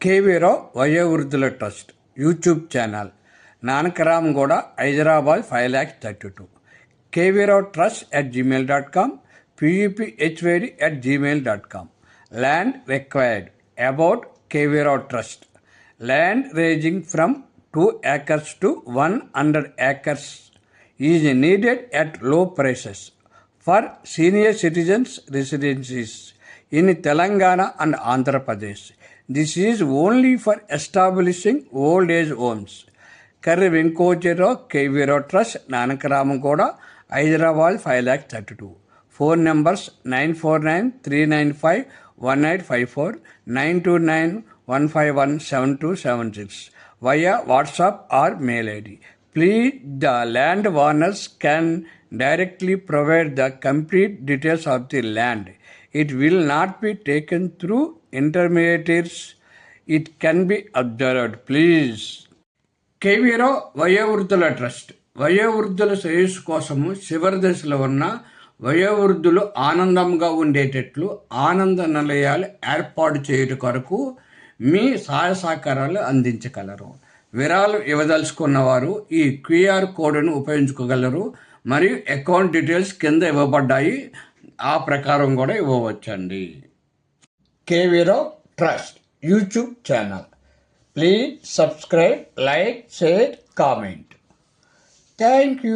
కేవీరావు వయోవృద్ధుల trust YouTube channel Nanakramguda Hyderabad 5,32,000 KV Rao trust @gmail.com pupHVD@gmail.com Land required about KV Rao trust land ranging from 2 acres to 100 acres is needed at low prices for senior citizens residencies in Telangana and Andhra Pradesh. This is only for establishing old age homes. Karri Venkochirao, KV Rao trust Nanakramguda Hyderabad 5,32,000. Phone numbers 949-395-1854, 929-151-7276 via WhatsApp or mail ID. Please, the land owners can directly provide the complete details of the land. It will not be taken through intermediaries. It can be observed. Please. KV Rao వయోవృద్ధుల trust వయోవృద్ధుల శ్రేయస్సు కోసము చివరి దశలో ఉన్న వయోవృద్ధులు ఆనందంగా ఉండేటట్లు ఆనంద నిలయాలు ఏర్పాటు చేయడం కొరకు మీ సహాయ సహకారాలు అందించగలరు. విరాళం ఇవ్వదలుచుకున్న వారు ఈ క్యూఆర్ కోడ్ను ఉపయోగించుకోగలరు మరియు అకౌంట్ డీటెయిల్స్ కింద ఇవ్వబడ్డాయి. ఆ ప్రకారం కూడా ఇవ్వవచ్చండి. KV Rao trust YouTube channel. Please subscribe, like, share, comment. Thank you.